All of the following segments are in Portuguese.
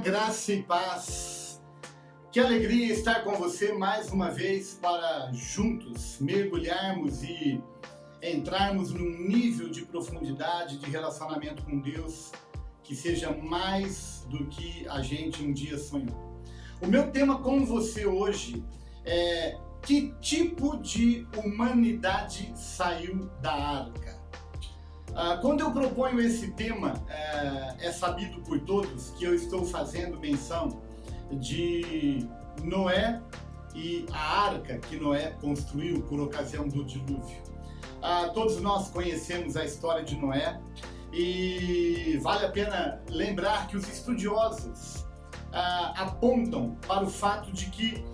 Graça e paz. Que alegria estar com você mais uma vez para juntos mergulharmos e entrarmos num nível de profundidade de relacionamento com Deus que seja mais do que a gente um dia sonhou. O meu tema com você hoje é: que tipo de humanidade saiu da arca? Quando eu proponho esse tema, é sabido por todos que eu estou fazendo menção de Noé e a arca que Noé construiu por ocasião do dilúvio. Todos nós conhecemos a história de Noé e vale a pena lembrar que os estudiosos apontam para o fato de que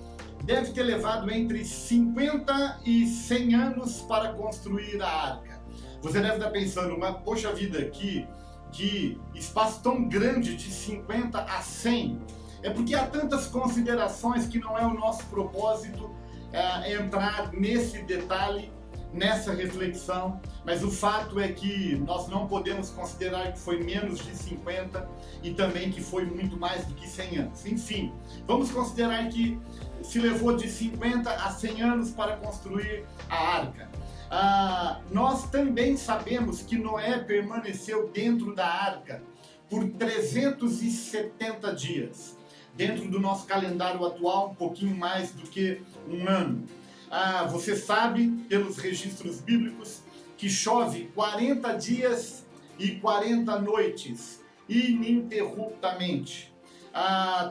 deve ter levado entre 50 e 100 anos para construir a arca. Você deve estar pensando, mas poxa vida, que espaço tão grande de 50 a 100. É porque há tantas considerações que não é o nosso propósito entrar nesse detalhe, nessa reflexão, mas o fato é que nós não podemos considerar que foi menos de 50 e também que foi muito mais do que 100 anos. Enfim, vamos considerar que se levou de 50 a 100 anos para construir a arca. Nós também sabemos que Noé permaneceu dentro da arca por 370 dias. Dentro do nosso calendário atual, um pouquinho mais do que um ano. Você sabe, pelos registros bíblicos, que chove 40 dias e 40 noites, ininterruptamente.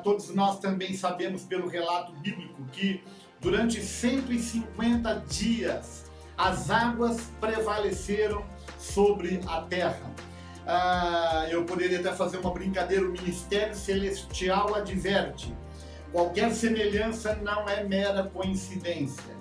Todos nós também sabemos pelo relato bíblico que durante 150 dias as águas prevaleceram sobre a terra. Eu poderia até fazer uma brincadeira, o Ministério Celestial adverte: qualquer semelhança não é mera coincidência.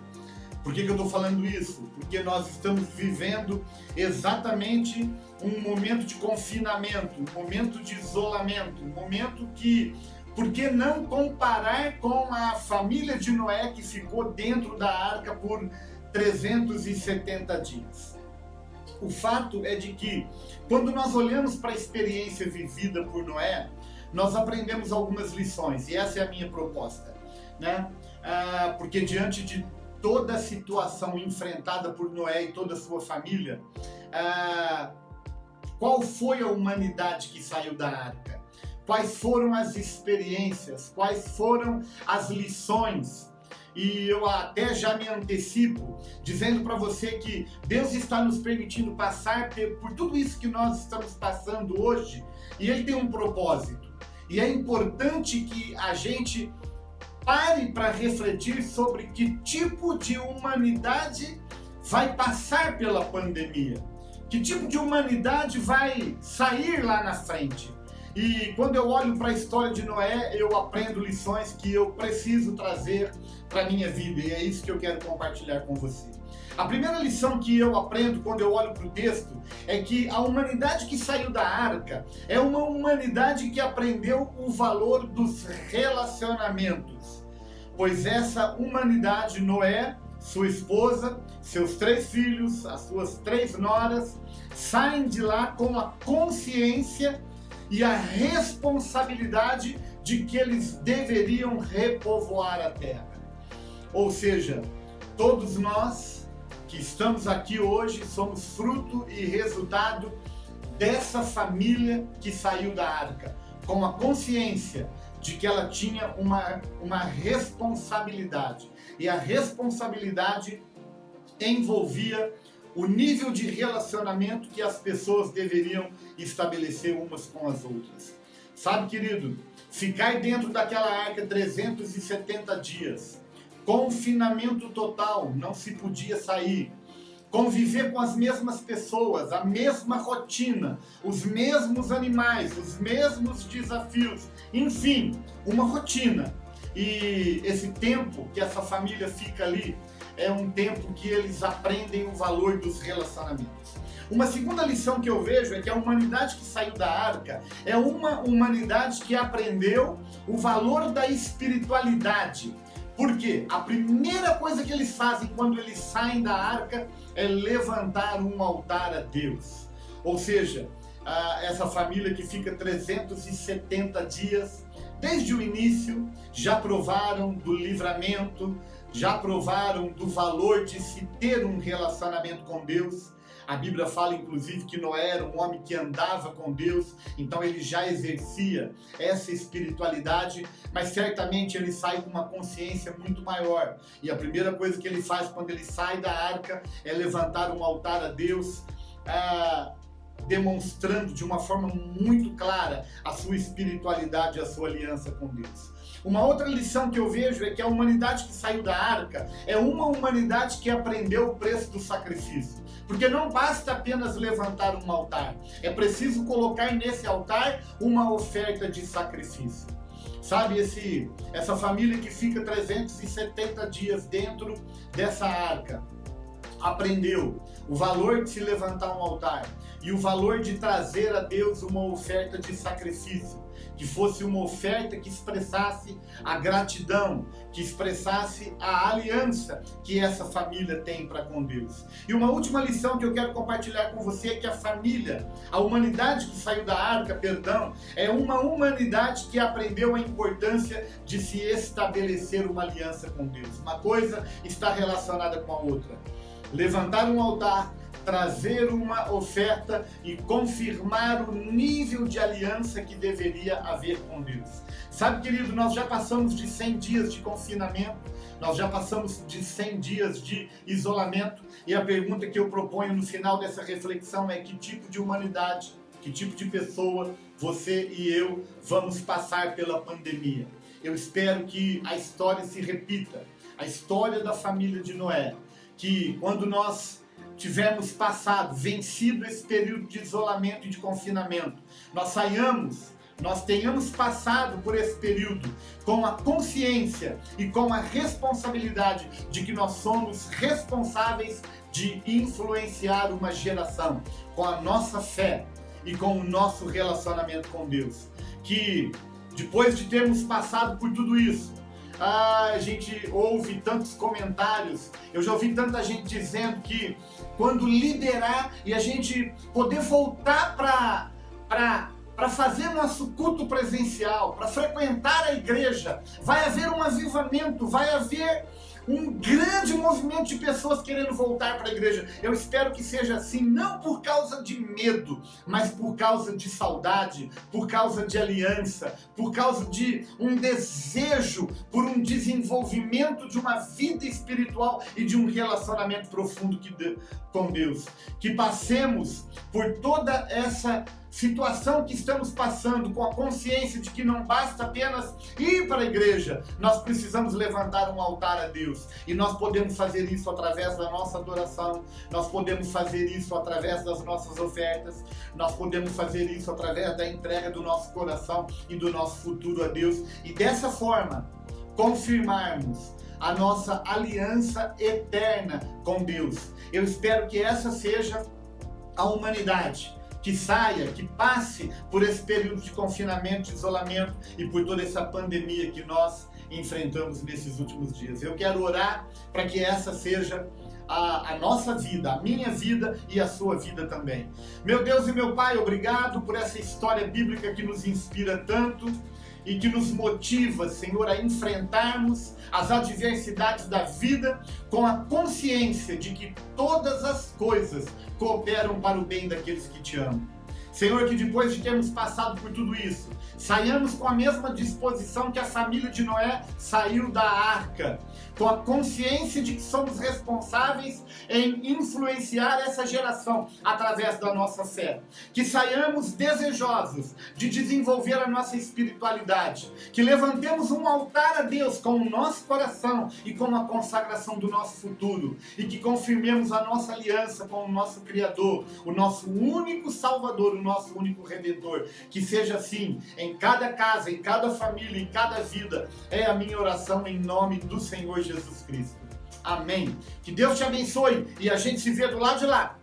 Por que eu estou falando isso? Porque nós estamos vivendo exatamente um momento de confinamento, um momento de isolamento, um momento que, por que não comparar com a família de Noé que ficou dentro da arca por 370 dias? O fato é de que, quando nós olhamos para a experiência vivida por Noé, nós aprendemos algumas lições, e essa é a minha proposta, né? Porque diante de toda a situação enfrentada por Noé e toda a sua família, qual foi a humanidade que saiu da arca? Quais foram as experiências? Quais foram as lições? E eu até já me antecipo, dizendo para você que Deus está nos permitindo passar por tudo isso que nós estamos passando hoje, e Ele tem um propósito. E é importante que a gente pare para refletir sobre que tipo de humanidade vai passar pela pandemia, que tipo de humanidade vai sair lá na frente. E quando eu olho para a história de Noé, eu aprendo lições que eu preciso trazer para a minha vida, e é isso que eu quero compartilhar com você. A primeira lição que eu aprendo quando eu olho para o texto é que a humanidade que saiu da arca é uma humanidade que aprendeu o valor dos relacionamentos. Pois essa humanidade, Noé, sua esposa, seus 3 filhos, as suas 3 noras, saem de lá com a consciência e a responsabilidade de que eles deveriam repovoar a terra. Ou seja, todos nós que estamos aqui hoje somos fruto e resultado dessa família que saiu da arca, com a consciência de que ela tinha uma responsabilidade. E a responsabilidade envolvia o nível de relacionamento que as pessoas deveriam estabelecer umas com as outras. Sabe, querido, ficar dentro daquela arca 370 dias, confinamento total, não se podia sair, conviver com as mesmas pessoas, a mesma rotina, os mesmos animais, os mesmos desafios, enfim, uma rotina. E esse tempo que essa família fica ali é um tempo que eles aprendem o valor dos relacionamentos. Uma segunda lição que eu vejo é que a humanidade que saiu da arca é uma humanidade que aprendeu o valor da espiritualidade. Por quê? A primeira coisa que eles fazem quando eles saem da arca é levantar um altar a Deus. Ou seja, essa família que fica 370 dias desde o início, já provaram do livramento, já provaram do valor de se ter um relacionamento com Deus. A Bíblia fala, inclusive, que Noé era um homem que andava com Deus, então ele já exercia essa espiritualidade, mas certamente ele sai com uma consciência muito maior. E a primeira coisa que ele faz quando ele sai da arca é levantar um altar a Deus, demonstrando de uma forma muito clara a sua espiritualidade, a sua aliança com Deus. Uma outra lição que eu vejo é que a humanidade que saiu da arca é uma humanidade que aprendeu o preço do sacrifício. Porque não basta apenas levantar um altar, é preciso colocar nesse altar uma oferta de sacrifício. Sabe, essa família que fica 370 dias dentro dessa arca, aprendeu o valor de se levantar um altar e o valor de trazer a Deus uma oferta de sacrifício, que fosse uma oferta que expressasse a gratidão, que expressasse a aliança que essa família tem para com Deus. E uma última lição que eu quero compartilhar com você é que a família, a humanidade que saiu da arca, é uma humanidade que aprendeu a importância de se estabelecer uma aliança com Deus. Uma coisa está relacionada com a outra. Levantar um altar, trazer uma oferta e confirmar o nível de aliança que deveria haver com Deus. Sabe, querido, nós já passamos de 100 dias de confinamento, nós já passamos de 100 dias de isolamento, e a pergunta que eu proponho no final dessa reflexão é: que tipo de humanidade, que tipo de pessoa você e eu vamos passar pela pandemia? Eu espero que a história se repita, a história da família de Noé, que quando nós tivermos passado, vencido esse período de isolamento e de confinamento, nós tenhamos passado por esse período com a consciência e com a responsabilidade de que nós somos responsáveis de influenciar uma geração com a nossa fé e com o nosso relacionamento com Deus. Que depois de termos passado por tudo isso, a gente ouve tantos comentários, eu já ouvi tanta gente dizendo que quando liberar e a gente poder voltar para fazer nosso culto presencial, para frequentar a igreja, vai haver um avivamento, vai haver um grande movimento de pessoas querendo voltar para a igreja. Eu espero que seja assim, não por causa de medo, mas por causa de saudade, por causa de aliança, por causa de um desejo por um desenvolvimento de uma vida espiritual e de um relacionamento profundo com Deus. Que passemos por toda essa situação que estamos passando com a consciência de que não basta apenas ir para a igreja, nós precisamos levantar um altar a Deus, e nós podemos fazer isso através da nossa adoração, nós podemos fazer isso através das nossas ofertas, nós podemos fazer isso através da entrega do nosso coração e do nosso futuro a Deus, e dessa forma confirmarmos a nossa aliança eterna com Deus. Eu espero que essa seja a humanidade que saia, que passe por esse período de confinamento, de isolamento e por toda essa pandemia que nós enfrentamos nesses últimos dias. Eu quero orar para que essa seja a nossa vida, a minha vida e a sua vida também. Meu Deus e meu Pai, obrigado por essa história bíblica que nos inspira tanto e que nos motiva, Senhor, a enfrentarmos as adversidades da vida com a consciência de que todas as coisas cooperam para o bem daqueles que te amam. Senhor, que depois de termos passado por tudo isso, saiamos com a mesma disposição que a família de Noé saiu da arca, com a consciência de que somos responsáveis em influenciar essa geração através da nossa fé. Que saiamos desejosos de desenvolver a nossa espiritualidade, que levantemos um altar a Deus com o nosso coração e com a consagração do nosso futuro, e que confirmemos a nossa aliança com o nosso Criador, o nosso único Salvador, o nosso único Redentor. Que seja assim em cada casa, em cada família, em cada vida. É a minha oração em nome do Senhor Jesus Cristo. Amém. Que Deus te abençoe e a gente se vê do lado de lá.